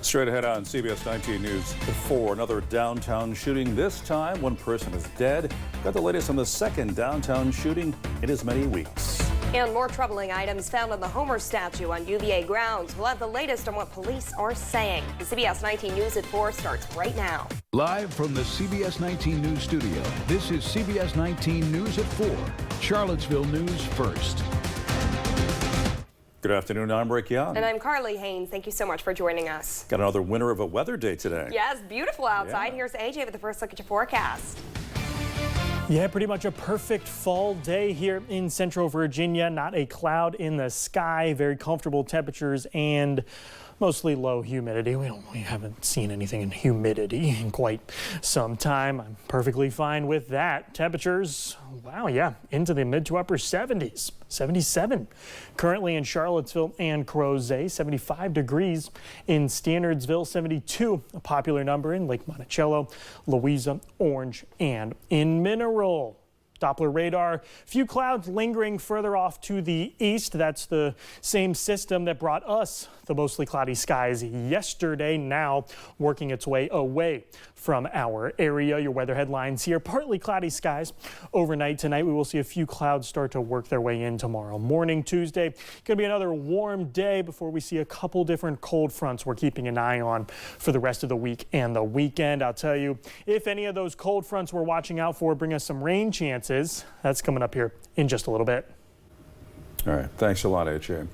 Straight ahead on CBS19 News 4, another downtown shooting. This time, one person is dead. Got the latest on the second downtown shooting in as many weeks. And more troubling items found on the Homer statue on UVA Grounds. We'll have the latest on what police are saying. The CBS19 News at 4 starts right now. Live from the CBS19 News studio, this is CBS19 News at 4. Charlottesville News first. Good afternoon, I'm Rick Young. And I'm Carly Haynes. Thank you so much for joining us. Got another winner of a weather day today. Yes, beautiful outside. Yeah. Here's AJ with the first look at your forecast. Yeah, pretty much a perfect fall day here in Central Virginia. Not a cloud in the sky, very comfortable temperatures and mostly low humidity. We haven't seen anything in humidity in quite some time. I'm perfectly fine with that. Temperatures, wow, yeah, into the mid to upper 70s. 77 currently in Charlottesville and Crozet, 75 degrees in Standardsville, 72, a popular number in Lake Monticello, Louisa, Orange, and in Mineral. Doppler radar, few clouds lingering further off to the east. That's the same system that brought us the mostly cloudy skies yesterday, now working its way away from our area. Your weather headlines here, partly cloudy skies overnight tonight. We will see a few clouds start to work their way in tomorrow morning. Tuesday, going to be another warm day before we see a couple different cold fronts we're keeping an eye on for the rest of the week and the weekend. I'll tell you, if any of those cold fronts we're watching out for bring us some rain chances, that's coming up here in just a little bit. All right, thanks a lot, AJ.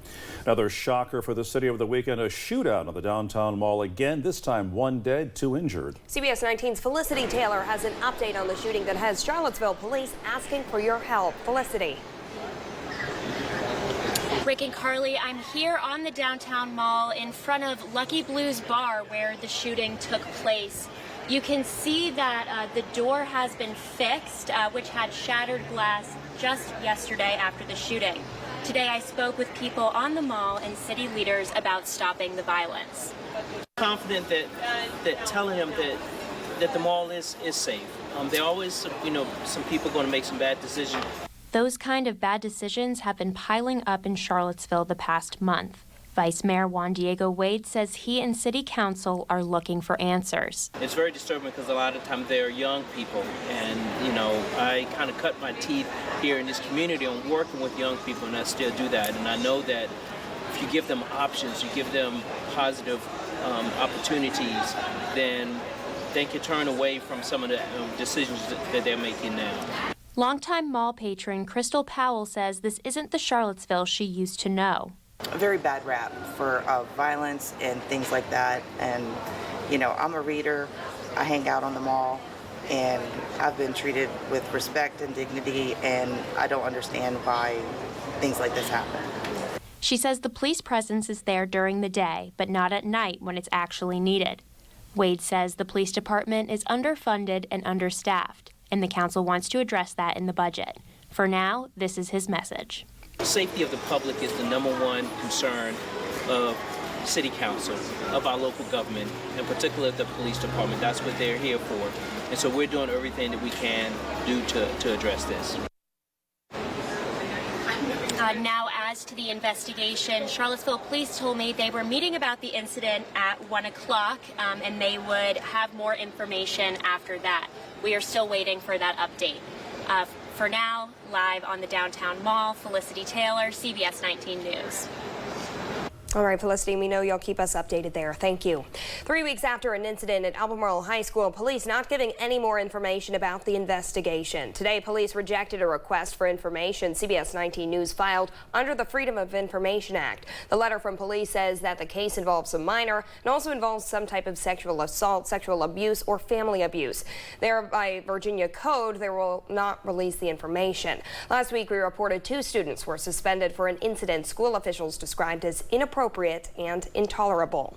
Another shocker for the city over the weekend, a shootout on the downtown mall again, this time 1 dead, 2 injured. CBS 19's Felicity Taylor has an update on the shooting that has Charlottesville police asking for your help. Felicity. Rick and Carly, I'm here on the downtown mall in front of Lucky Blue's bar where the shooting took place. You can see that the door has been fixed, which had shattered glass just yesterday after the shooting. Today I spoke with people on the mall and city leaders about stopping the violence. Confident that telling them that the mall is safe. There are always some people going to make some bad decisions. Those kind of bad decisions have been piling up in Charlottesville the past month. Vice Mayor Juan Diego Wade says he and City Council are looking for answers. It's very disturbing because a lot of times they're young people, and I kind of cut my teeth here in this community on working with young people, and I still do that. And I know that if you give them options, you give them positive opportunities, then they can turn away from some of the decisions that they're making now. Longtime mall patron Crystal Powell says this isn't the Charlottesville she used to know. A very bad rap for violence and things like that. And, I'm a reader. I hang out on the mall, and I've been treated with respect and dignity, and I don't understand why things like this happen. She says the police presence is there during the day, but not at night when it's actually needed. Wade says the police department is underfunded and understaffed, and the council wants to address that in the budget. For now, this is his message. The safety of the public is the #1 concern of City Council, of our local government, in particular the police department. That's what they're here for. And so we're doing everything that we can do to address this. Now, as to the investigation, Charlottesville police told me they were meeting about the incident at 1 o'clock, and they would have more information after that. We are still waiting for that update. For now, live on the downtown mall, Felicity Taylor, CBS 19 News. All right, Felicity, we know you'll keep us updated there. Thank you. 3 weeks after an incident at Albemarle High School, police not giving any more information about the investigation. Today, police rejected a request for information CBS 19 News filed under the Freedom of Information Act. The letter from police says that the case involves a minor and also involves some type of sexual assault, sexual abuse, or family abuse. There, by Virginia code, they will not release the information. Last week, we reported 2 students were suspended for an incident school officials described as inappropriate and intolerable.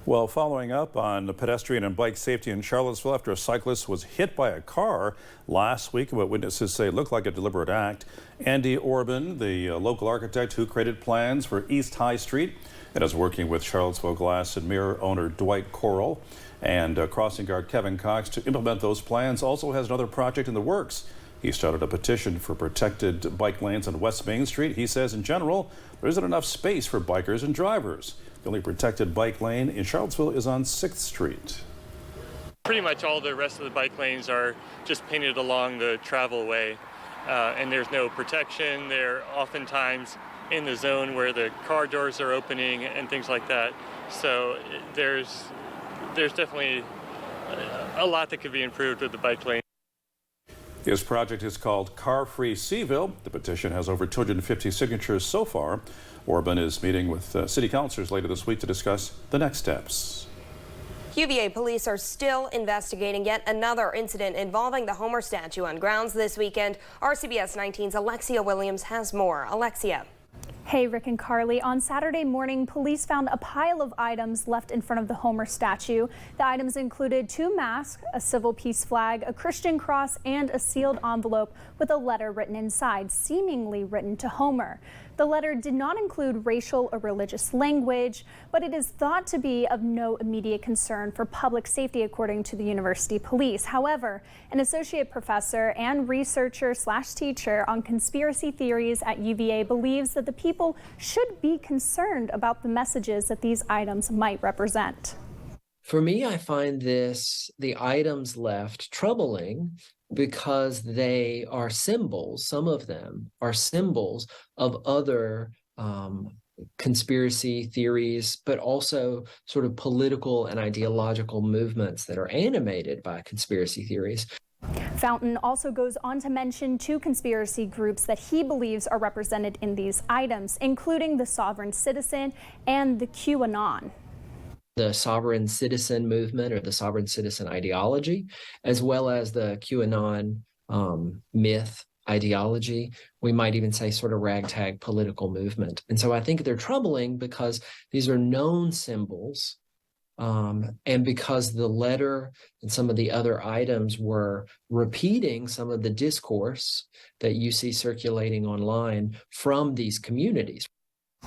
Well, following up on the pedestrian and bike safety in Charlottesville after a cyclist was hit by a car last week, what witnesses say looked like a deliberate act. Andy Orban, the local architect who created plans for East High Street and is working with Charlottesville Glass and Mirror owner Dwight Corral and crossing guard Kevin Cox to implement those plans, also has another project in the works. He started a petition for protected bike lanes on West Main Street. He says in general, there isn't enough space for bikers and drivers. The only protected bike lane in Charlottesville is on 6th Street. Pretty much all the rest of the bike lanes are just painted along the travel way, and there's no protection. They're oftentimes in the zone where the car doors are opening and things like that. So there's definitely a lot that could be improved with the bike lane. This project is called Car Free Seaville. The petition has over 250 signatures so far. Orban is meeting with city councilors later this week to discuss the next steps. UVA police are still investigating yet another incident involving the Homer statue on grounds this weekend. Our CBS19's Alexia Williams has more. Alexia. Hey, Rick and Carly. On Saturday morning, police found a pile of items left in front of the Homer statue. The items included 2 masks, a civil peace flag, a Christian cross, and a sealed envelope with a letter written inside, seemingly written to Homer. The letter did not include racial or religious language, but it is thought to be of no immediate concern for public safety, according to the university police. However, an associate professor and researcher/teacher on conspiracy theories at UVA believes that the people should be concerned about the messages that these items might represent. For me, I find the items left troubling because they are symbols. Some of them are symbols of other conspiracy theories, but also sort of political and ideological movements that are animated by conspiracy theories. Fountain also goes on to mention 2 conspiracy groups that he believes are represented in these items, including the Sovereign Citizen and the QAnon. The sovereign citizen movement or the sovereign citizen ideology, as well as the QAnon myth ideology. We might even say sort of ragtag political movement. And so I think they're troubling because these are known symbols, and because the letter and some of the other items were repeating some of the discourse that you see circulating online from these communities.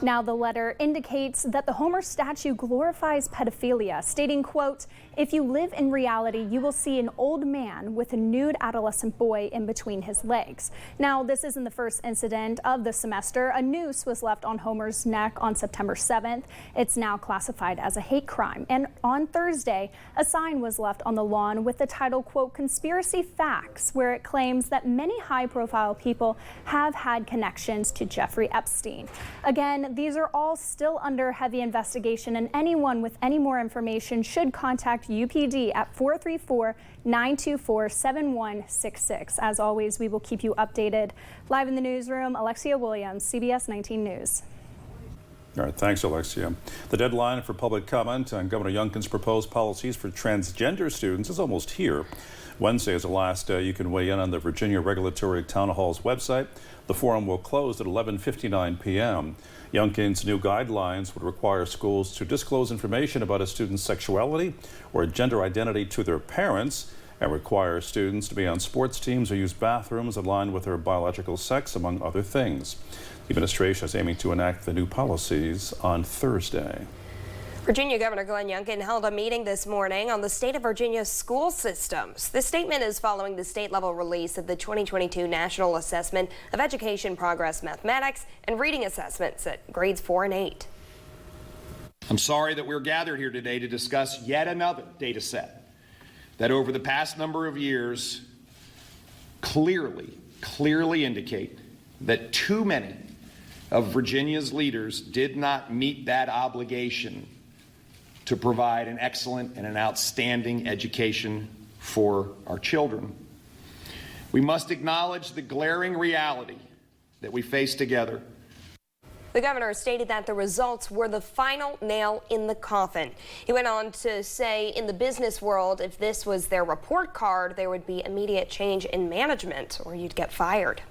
Now, the letter indicates that the Homer statue glorifies pedophilia, stating, quote, "If you live in reality, you will see an old man with a nude adolescent boy in between his legs." Now, this isn't the first incident of the semester. A noose was left on Homer's neck on September 7th. It's now classified as a hate crime. And on Thursday, a sign was left on the lawn with the title, quote, "Conspiracy Facts," where it claims that many high-profile people have had connections to Jeffrey Epstein. Again, these are all still under heavy investigation, and anyone with any more information should contact UPD at 434-924-7166. As always, we will keep you updated. Live in the newsroom, Alexia Williams, CBS 19 News. All right, thanks, Alexia. The deadline for public comment on Governor Youngkin's proposed policies for transgender students is almost here. Wednesday is the last day you can weigh in on the Virginia Regulatory Town Hall's website. The forum will close at 11:59 p.m. Youngkin's new guidelines would require schools to disclose information about a student's sexuality or gender identity to their parents, and require students to be on sports teams or use bathrooms aligned with their biological sex, among other things. The administration is aiming to enact the new policies on Thursday. Virginia Governor Glenn Youngkin held a meeting this morning on the state of Virginia's school systems. This statement is following the state-level release of the 2022 National Assessment of Education Progress Mathematics and Reading Assessments at grades 4 and 8. I'm sorry that we're gathered here today to discuss yet another data set that over the past number of years clearly indicate that too many of Virginia's leaders did not meet that obligation to provide an excellent and an outstanding education for our children. We must acknowledge the glaring reality that we face together. The governor stated that the results were the final nail in the coffin. He went on to say in the business world, if this was their report card, there would be immediate change in management or you'd get fired.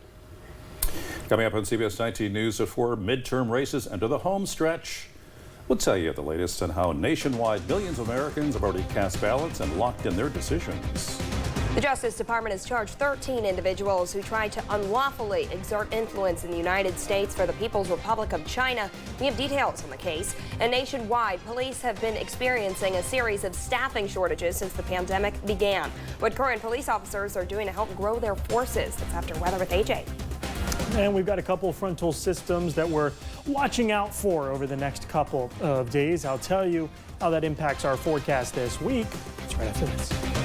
Coming up on CBS 19 News at 4, midterm races enter the home stretch. We'll tell you the latest on how nationwide millions of Americans have already cast ballots and locked in their decisions. The Justice Department has charged 13 individuals who tried to unlawfully exert influence in the United States for the People's Republic of China. We have details on the case. And nationwide, police have been experiencing a series of staffing shortages since the pandemic began. What current police officers are doing to help grow their forces. That's after weather with AJ. And we've got a couple frontal systems that we're watching out for over the next couple of days. I'll tell you how that impacts our forecast this week. It's right after this.